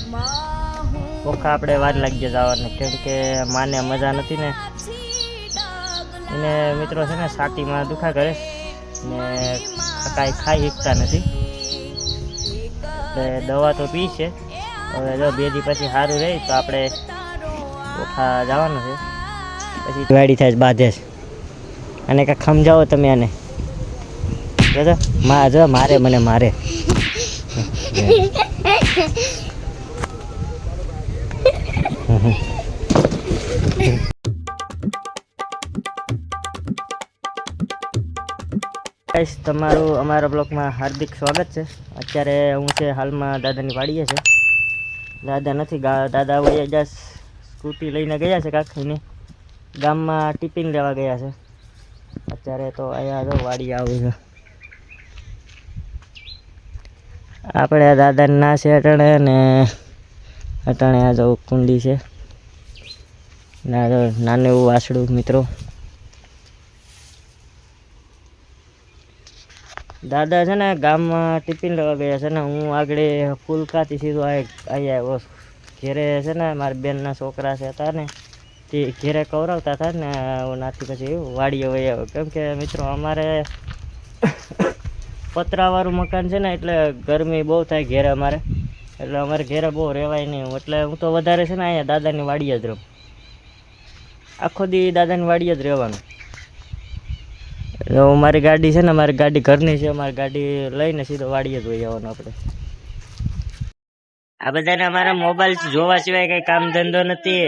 ઓખા આપણે વાર લાગી જવાની, કેમ કે માને મજા નથી ને એને મિત્રો છે ને છાતીમાં દુખા કરે ને કાંઈ ખાઈ શકતા નથી, એટલે દવા તો પી છે. હવે જો 2 દી પછી સારું રહે તો આપણે ઓખા જવાનું છે. પછી વાડી થાય બાંધે છે અને કાંઈક સમજાવો તમે આને. જો મારે મને મારે તમારું અમારા બ્લોગમાં હાર્દિક સ્વાગત છે. અત્યારે હું છે હાલમાં દાદાની વાડીએ છે. દાદા નથી, દાદા વયા ગયા, સ્કૂટી લઈને ગયા છે કાકીને ગામમાં ટિફિન લેવા ગયા છે. અત્યારે તો અહીંયા જો વાડી આવું છે. આપણે દાદાને ના છે અટાણે, ને અટાણે આ જો કુંડી છે, નાનું એવું વાસડું મિત્રો. દાદા છે ને ગામમાં ટિફિન લેવા ગયા છે ને હું આગળ ફૂલકાથી સીધો અહીંયા આવ્યો. ઘેરે છે ને મારા બેનના છોકરા છે હતા ને તે ઘેરે કવરાવતા હતા ને નાથી પછી વાડીએ વહી આવ્યો. કેમ કે મિત્રો અમારે પતરાવાળું મકાન છે ને એટલે ગરમી બહુ થાય ઘેરે અમારે, એટલે અમારે ઘેરે બહુ રહેવાય નહીં. એટલે હું તો વધારે છે ને અહીંયા દાદાની વાડીએ જ રહું, આખો દી દાદાની વાડીએ જ રહેવાનું. મારી ગાડી છે ને, મારી ગાડી ઘરની છે, મારી ગાડી લઈને સીધો વાડીએ જ વહી આવવાનું આપણે. આ બધાને અમારા મોબાઈલ જોવા સિવાય કઈ કામ ધંધો નથી.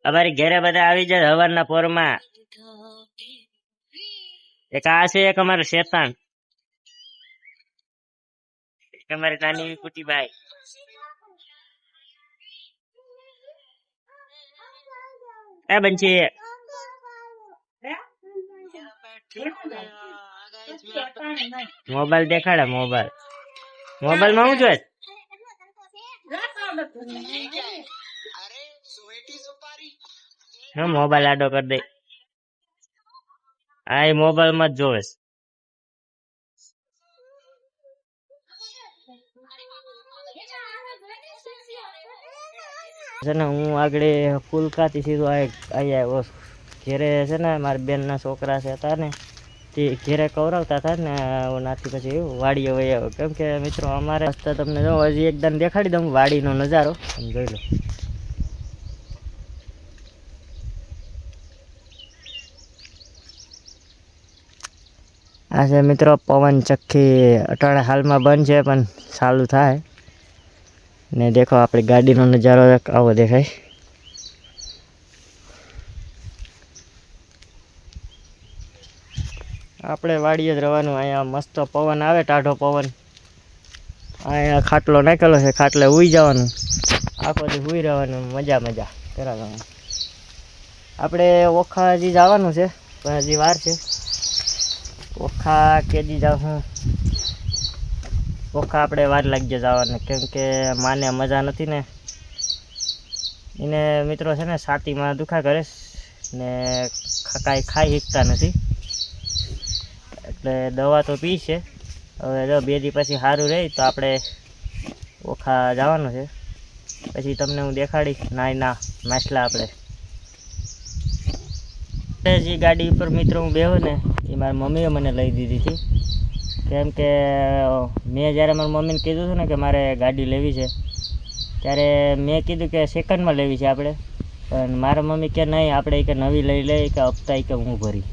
અમારી ઘરે બધા આવી જાય હવારના પોરમાં. એક આ છે, એક અમારે શેતાન, એક અમારી નાની કુટીભાઈ. એ બંછી મોબાઈલ દેખાડે, મોબાઈલ માં હું જોઈ મોબાઈલ આડો કરી દે. હા એ મોબાઈલ માં જ જોવે છે ને. હું આગળ ફૂલકાથી સીધો અહીંયા આવ્યો. ઘેરે છે ને મારા બેનના છોકરા છે હતા ને તે ઘેરે કવરાવતા હતા ને નાથી પછી વાડીએ વહી આવ્યો. કેમ કે મિત્રો અમારે તમને જો હજી એકદમ દેખાડી દઉં વાડીનો નજારો, જોઈ લો. આ છે મિત્રો પવન ચક્કી, અટાણે હાલમાં બંધ છે પણ ચાલુ થાય ને. દેખો આપણી ગાડીનો નજારો આવો દેખાય. આપણે વાડીએ જ રહેવાનું. અહીંયા મસ્ત પવન આવે, ટાઢો પવન. અહીંયા ખાટલો નાખેલો છે, ખાટલે સૂઈ જવાનું, આખો દી સૂઈ રહેવાનું, મજા કરાવવાનું. આપણે ઓખા હજી જવાનું છે પણ હજી વાર છે. ઓખા કેદી જાઉં, ઓખા આપણે વાર લાગી જવાનું, કેમ કે માને મજા નથી ને એને મિત્રો છે ને છાતીમાં દુખા કરે ને કાંઈ ખાઈ શકતા નથી, એટલે દવા તો પી છે. હવે જો 2 દી પછી સારું રહે તો આપણે ઓખા જવાનું છે. પછી તમને હું દેખાડીશ ના માછલા. આપણે જે ગાડી ઉપર મિત્રો હું બેહો ને એ મારી મમ્મીએ મને લઈ દીધી હતી. કેમ કે મેં જ્યારે મારી મમ્મીને કીધું હતું ને કે મારે ગાડી લેવી છે, ત્યારે મેં કીધું કે સેકન્ડમાં લેવી છે આપણે, પણ મારા મમ્મી કે નહીં આપણે કે નવી લઈ લઈ, કે હપ્તા કે હું ભરી.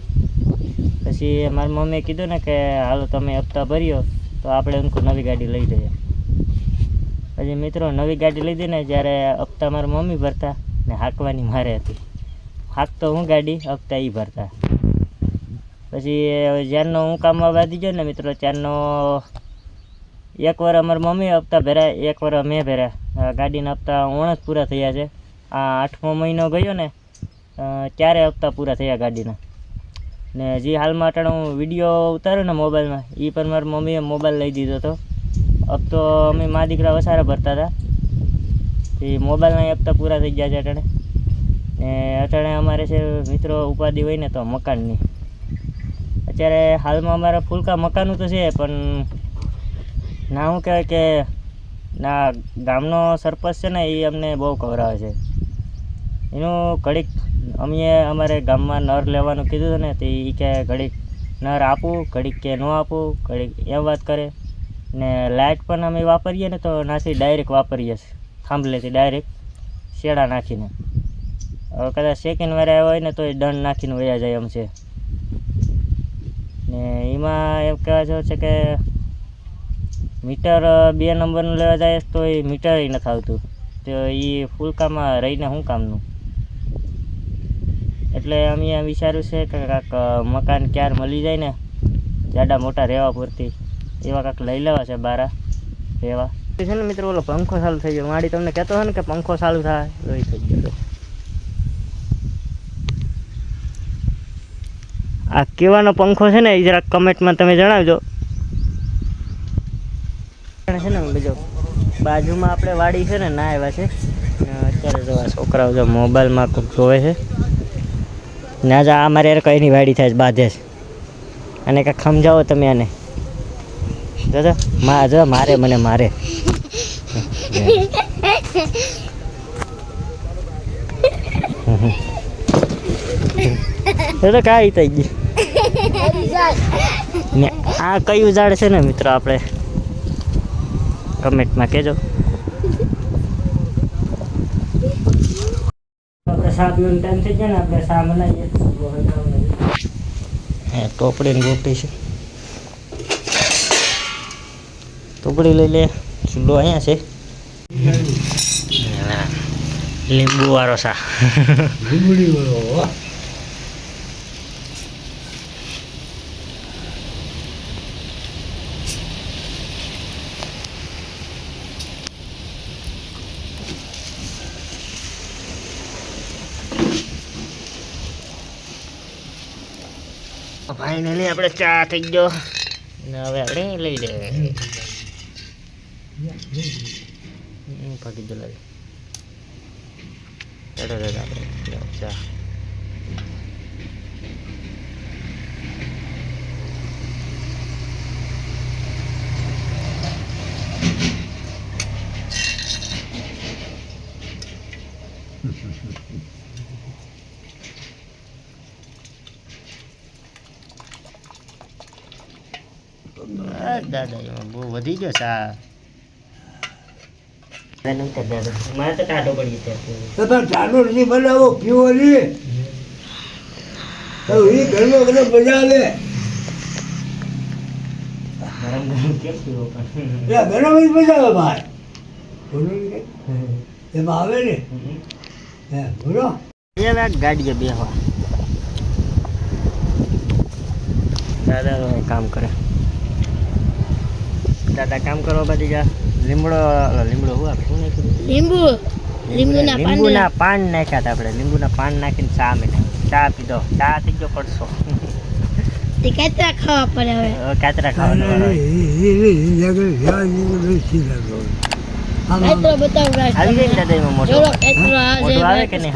પછી મારી મમ્મીએ કીધું ને કે હાલો તમે હપ્તા ભર્યો તો આપણે એમ નવી ગાડી લઈ દઈએ. પછી મિત્રો નવી ગાડી લીધી ને, જ્યારે હપ્તા મારા મમ્મી ભરતા ને હાંકવાની મારે હતી. હાંકતો હું ગાડી, હપ્તા એ ભરતા. પછી જ્યારનો હું કામમાં બાંધી ગયો ને મિત્રો, ત્યારનો 1 વાર અમારી મમ્મી હપ્તા ભર્યા, 1 વાર મેં ભર્યા. ગાડીના હપ્તા 9 જ પૂરા થયા છે. આ 8મો મહિનો ગયો ને ત્યારે હપ્તા પૂરા થયા ગાડીના. ને જે હાલમાં અટાણે હું વિડીયો ઉતાર્યો ને મોબાઈલમાં, એ પણ મારી મમ્મીએ મોબાઈલ લઈ દીધો હતો. હપ્તો અમે મા દીકરા વસારા ભરતા હતા, એ મોબાઈલના હપ્તા પૂરા થઈ ગયા છે અટાણે. ને અટાણે અમારે છે મિત્રો ઉપાધિ હોય ને તો મકાનની. અત્યારે હાલમાં અમારા ફૂલકા મકાનું તો છે, પણ ના શું કહેવાય કે ના ગામનો સરપંચ છે ને એ અમને બહુ કવરાવે છે. એનું ઘડીક અમે અમારે ગામમાં નર લેવાનું કીધું હતું ને તો એ કે ઘડીક નર આપું, ઘડીક કે ન આપું, ઘડીક એમ વાત કરે. ને લાઇટ પણ અમે વાપરીએ ને તો નાસી ડાયરેક્ટ વાપરીએ થાંભલેથી ડાયરેક્ટ શેડા નાખીને. હવે કદાચ સેકન્ડ વાર આવ્યા હોય ને તો એ દંડ નાખીને વયા જાય એમ છે. ને એમાં એમ કહેવા જેવું છે કે મીટર 2 નંબરનું લેવા જાય તો એ મીટર નથી આવતું, તો એ ફૂલકામાં રહીને શું કામનું. એટલે અમે વિચાર્યું છે કે કાંઈક મકાન ક્યારે મળી જાય ને જાડા મોટા રહેવા પૂરતી એવા કાંઈક લઈ લેવા છે બારા રહેવા છે ને. મિત્રો ઓલો પંખો ચાલુ થઈ ગયો, માડી તમને કહેતો હોય ને કે પંખો ચાલુ થાય, લોહી થઈ ગયો. આ કેવાનો પંખો છે ને એ જરાક કમેન્ટમાં તમે જણાવજો. છે ને બીજો બાજુમાં આપણે વાડી છે ને ના આવ્યા છે અત્યારે. જો આ છોકરાઓ જો મોબાઈલમાં કોઈક જોવે છે ને. આજે અમારે યાર કઈની વાડી થાય છે બાંધે છે. અને કાંઈક સમજાવો તમે આને. જો જો મારે મને મારે તો કાંઈ થઈ ગયું ને. આ કયું ઝાડ છે ને મિત્રો આપણે કમેન્ટમાં કહેજો. આપણે શા પીવાનો ટાઈમ થઈ જાય ને આપણે શા બનાવીએ. ટોપડી ને ગોપડી છે, ટોપડી લઈ લે. ચૂલો અહીંયા છે, લીંબુ વાળો શા. લીંબુડી વાળો ફાઇનલી આપણે ચા થઈ ગયો ને. હવે આપણે લઈ લે ભાગી જલાવી આપણે ચા. દાદા એમાં બહુ વધી ગયો ચા. મારે તો ટાઢો પડી ગયો. ટાઢો નથી બનાવો, પીવો નહીં તો એ ઘરમાં બધા મજા આવે. ગરમ ગરમ કેમ પીવો પણ ગરમ જ મજા આવે બહાર. એમાં આવે ને હે બોલો. ગાડીએ બેહવા દાદા કામ કરે. દાદા કામ કરવા બધી જા. લીમડો શું આપણે શું નાખ્યું? લીંબુના પાન નાખ્યા હતા આપણે. લીંબુના પાન નાખીને ચા મેળવ્યા. ચા પીધો. ચા થઈ ગયો પડશો. કાતરા ખાવા પડે હવે. કાતરા ખાવાનો કાતરો બતાવ આવી જાય ને દાદા એમાં મોટો આવે કે નહીં?